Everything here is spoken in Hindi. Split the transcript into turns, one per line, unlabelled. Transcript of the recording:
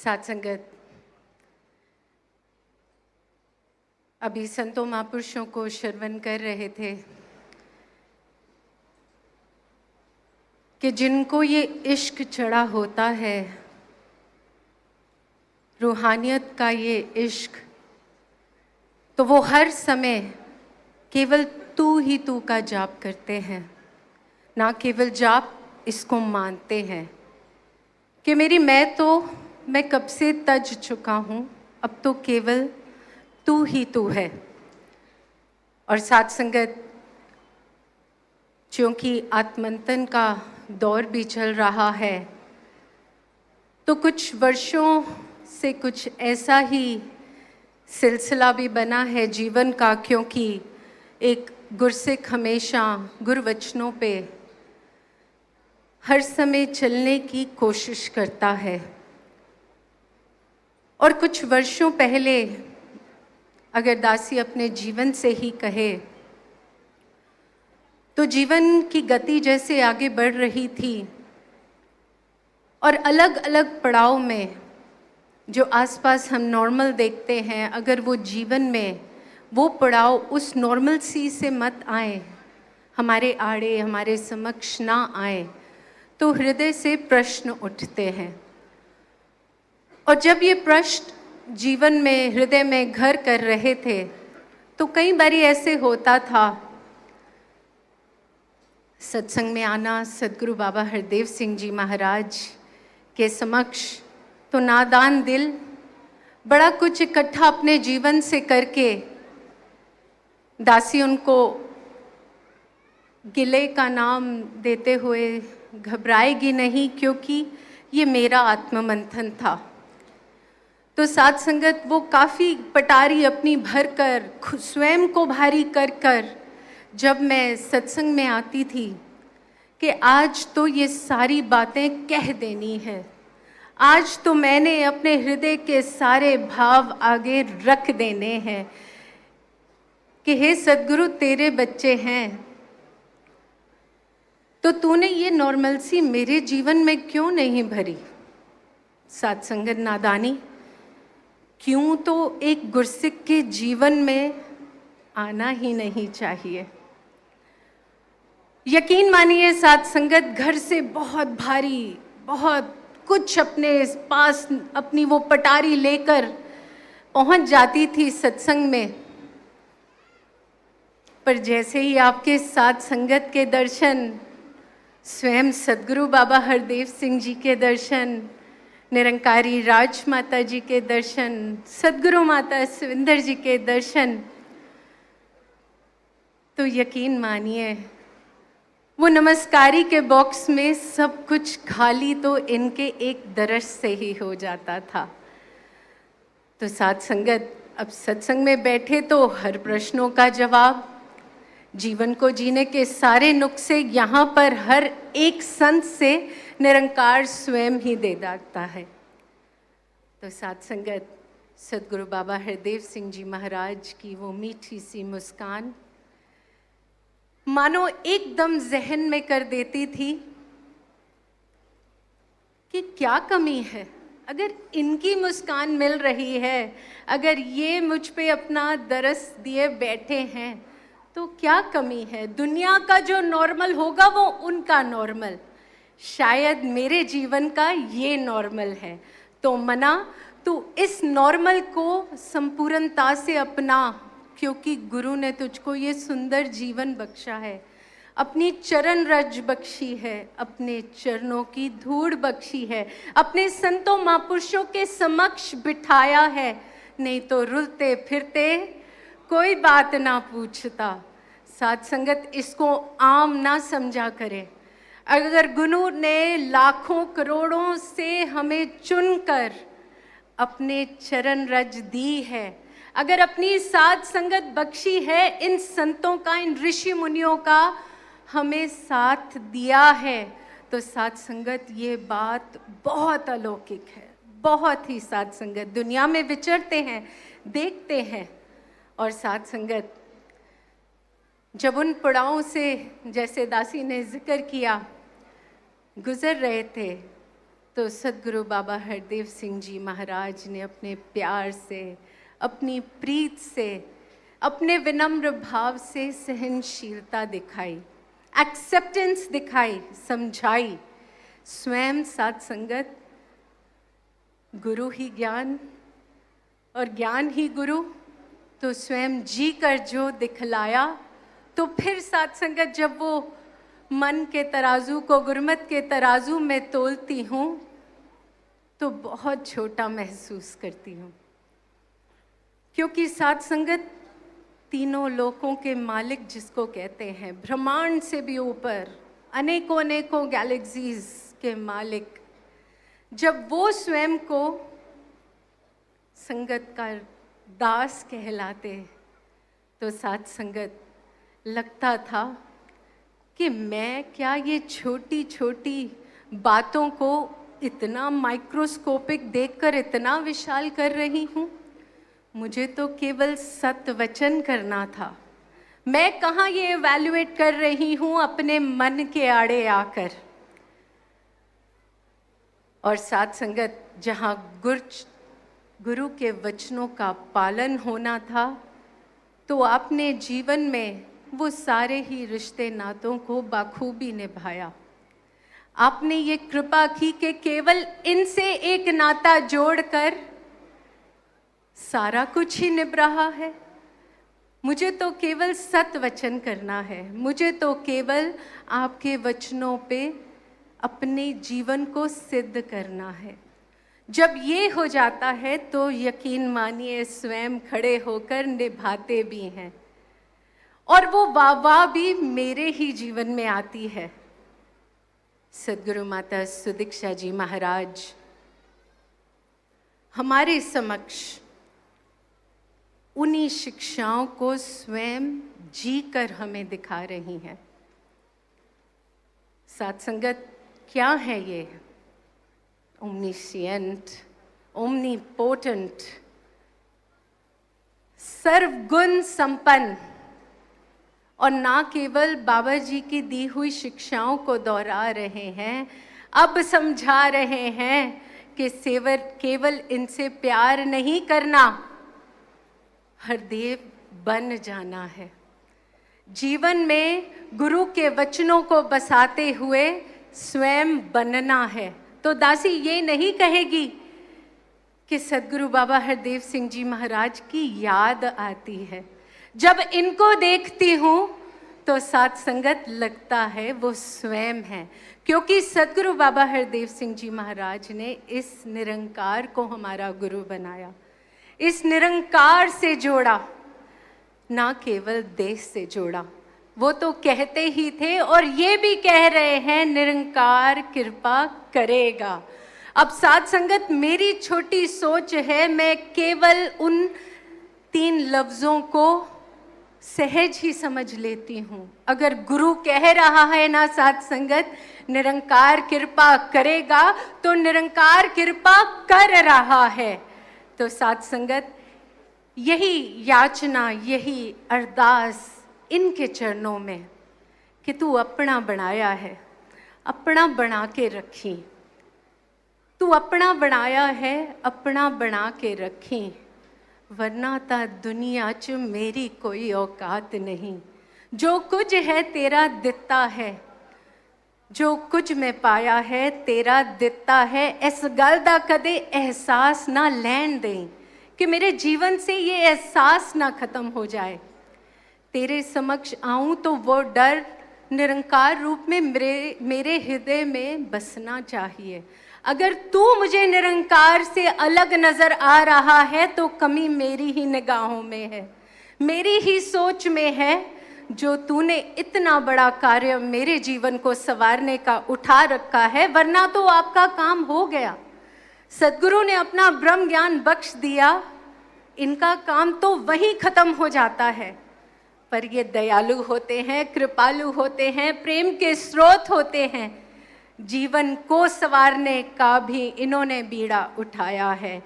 साथ संगत, अभी संतों महापुरुषों को श्रवण कर रहे थे कि जिनको ये इश्क चढ़ा होता है, रूहानियत का ये इश्क, तो वो हर समय केवल तू ही तू का जाप करते हैं। ना केवल जाप, इसको मानते हैं कि मैं कब से तज चुका हूँ, अब तो केवल तू ही तू है। और साथ संगत, क्योंकि आत्मंथन का दौर भी चल रहा है, तो कुछ वर्षों से कुछ ऐसा ही सिलसिला भी बना है जीवन का, क्योंकि एक गुरसिख हमेशा गुरवचनों पे हर समय चलने की कोशिश करता है। और कुछ वर्षों पहले अगर दासी अपने जीवन से ही कहे तो जीवन की गति जैसे आगे बढ़ रही थी और अलग अलग पड़ाव में जो आसपास हम नॉर्मल देखते हैं, अगर वो जीवन में वो पड़ाव उस नॉर्मल सी से मत आए, हमारे आड़े, हमारे समक्ष ना आए, तो हृदय से प्रश्न उठते हैं। और जब ये प्रश्न जीवन में, हृदय में घर कर रहे थे, तो कई बारी ऐसे होता था सत्संग में आना, सदगुरु बाबा हरदेव सिंह जी महाराज के समक्ष, तो नादान दिल बड़ा कुछ इकट्ठा अपने जीवन से करके दासी उनको गिले का नाम देते हुए घबराएगी नहीं, क्योंकि ये मेरा आत्ममंथन था। तो साथ संगत, वो काफ़ी पटारी अपनी भर कर, स्वयं को भारी कर कर जब मैं सत्संग में आती थी कि आज तो ये सारी बातें कह देनी है, आज तो मैंने अपने हृदय के सारे भाव आगे रख देने हैं कि हे सद्गुरु, तेरे बच्चे हैं तो तूने ये नॉर्मलसी मेरे जीवन में क्यों नहीं भरी। साथ संगत, नादानी क्यों तो एक गुरसिख के जीवन में आना ही नहीं चाहिए। यकीन मानिए साथ संगत, घर से बहुत भारी, बहुत कुछ अपने पास अपनी वो पटारी लेकर पहुंच जाती थी सत्संग में, पर जैसे ही आपके साथ संगत के दर्शन, स्वयं सदगुरु बाबा हरदेव सिंह जी के दर्शन, निरंकारी राज माता जी के दर्शन, सदगुरु माता सुविंदर जी के दर्शन, तो यकीन मानिए वो नमस्कारी के बॉक्स में सब कुछ खाली तो इनके एक दर्श से ही हो जाता था। तो साथ संगत, अब सत्संग में बैठे तो हर प्रश्नों का जवाब, जीवन को जीने के सारे नुस्खे यहाँ पर हर एक संत से निरंकार स्वयं ही दे दाता है। तो साथ संगत, सदगुरु बाबा हरदेव सिंह जी महाराज की वो मीठी सी मुस्कान मानो एकदम जहन में कर देती थी कि क्या कमी है, अगर इनकी मुस्कान मिल रही है, अगर ये मुझ पे अपना दरस दिए बैठे हैं, तो क्या कमी है। दुनिया का जो नॉर्मल होगा वो उनका नॉर्मल, शायद मेरे जीवन का ये नॉर्मल है। तो मना, तू इस नॉर्मल को संपूर्णता से अपना, क्योंकि गुरु ने तुझको ये सुंदर जीवन बख्शा है, अपनी चरण रज बख्शी है, अपने चरणों की धूड़ बख्शी है, अपने संतों महापुरुषों के समक्ष बिठाया है, नहीं तो रुलते फिरते कोई बात ना पूछता। साथ संगत, इसको आम ना समझा करें। अगर गुरु ने लाखों करोड़ों से हमें चुनकर अपने चरण रज दी है, अगर अपनी साथ संगत बख्शी है, इन संतों का, इन ऋषि मुनियों का हमें साथ दिया है, तो साथ संगत ये बात बहुत अलौकिक है, बहुत ही। साथ संगत, दुनिया में विचरते हैं, देखते हैं, और साथ संगत जब उन पड़ावों से, जैसे दासी ने जिक्र किया, गुजर रहे थे, तो सद्गुरु बाबा हरदेव सिंह जी महाराज ने अपने प्यार से, अपनी प्रीत से, अपने विनम्र भाव से सहनशीलता दिखाई, एक्सेप्टेंस दिखाई, समझाई। स्वयं साथ संगत, गुरु ही ज्ञान और ज्ञान ही गुरु, तो स्वयं जी कर जो दिखलाया, तो फिर साथ संगत जब वो मन के तराजू को गुरमत के तराजू में तोलती हूँ तो बहुत छोटा महसूस करती हूँ, क्योंकि साथ संगत तीनों लोकों के मालिक जिसको कहते हैं, ब्रह्मांड से भी ऊपर अनेकों अनेकों गैलेक्सीज के मालिक, जब वो स्वयं को संगत का दास कहलाते तो साथ संगत लगता था कि मैं क्या ये छोटी छोटी बातों को इतना माइक्रोस्कोपिक देखकर इतना विशाल कर रही हूँ। मुझे तो केवल सत्य वचन करना था। मैं कहाँ ये इवैल्यूएट कर रही हूँ अपने मन के आड़े आकर। और साथ संगत जहाँ गुरु के वचनों का पालन होना था, तो आपने जीवन में वो सारे ही रिश्ते नातों को बाखूबी निभाया। आपने ये कृपा की कि केवल इनसे एक नाता जोड़कर सारा कुछ ही निभ रहा है। मुझे तो केवल सत्य वचन करना है, मुझे तो केवल आपके वचनों पे अपने जीवन को सिद्ध करना है। जब ये हो जाता है तो यकीन मानिए स्वयं खड़े होकर निभाते भी हैं, और वो वाह भी मेरे ही जीवन में आती है। सद्गुरु माता सुदीक्षा जी महाराज हमारे समक्ष उन्हीं शिक्षाओं को स्वयं जी कर हमें दिखा रही हैं। साथ संगत क्या है ये? ओमनिशिएंट, ओमनीपोटेंट, सर्वगुण संपन्न, और ना केवल बाबा जी की दी हुई शिक्षाओं को दोहरा रहे हैं, अब समझा रहे हैं कि केवल इनसे प्यार नहीं करना, हरदेव बन जाना है। जीवन में गुरु के वचनों को बसाते हुए स्वयं बनना है। तो दासी ये नहीं कहेगी कि सद्गुरु बाबा हरदेव सिंह जी महाराज की याद आती है। जब इनको देखती हूँ तो साथ संगत लगता है वो स्वयं है, क्योंकि सद्गुरु बाबा हरदेव सिंह जी महाराज ने इस निरंकार को हमारा गुरु बनाया, इस निरंकार से जोड़ा, ना केवल देश से जोड़ा। वो तो कहते ही थे और ये भी कह रहे हैं निरंकार कृपा करेगा। अब साथ संगत मेरी छोटी सोच है, मैं केवल उन 3 लफ्जों को सहज ही समझ लेती हूँ। अगर गुरु कह रहा है ना साथ संगत निरंकार कृपा करेगा, तो निरंकार कृपा कर रहा है। तो साथ संगत यही याचना, यही अरदास इनके चरणों में कि तू अपना बनाया है, अपना बना के रखी, तू अपना बनाया है, अपना बना के रखी, वरना ता दुनिया च मेरी कोई औकात नहीं। जो कुछ है तेरा दिता है, जो कुछ मैं पाया है तेरा दिता है। इस गल दा कदे एहसास ना लैन दें कि मेरे जीवन से ये एहसास ना खत्म हो जाए। तेरे समक्ष आऊं तो वो डर निरंकार रूप में मेरे हृदय में बसना चाहिए। अगर तू मुझे निरंकार से अलग नजर आ रहा है तो कमी मेरी ही निगाहों में है, मेरी ही सोच में है। जो तूने इतना बड़ा कार्य मेरे जीवन को संवारने का उठा रखा है, वरना तो आपका काम हो गया। सद्गुरु ने अपना ब्रह्म ज्ञान बख्श दिया, इनका काम तो वहीं खत्म हो जाता है। पर ये दयालु होते हैं, कृपालु होते हैं, प्रेम के स्रोत होते हैं। जीवन को संवारने का भी इन्होंने बीड़ा उठाया है।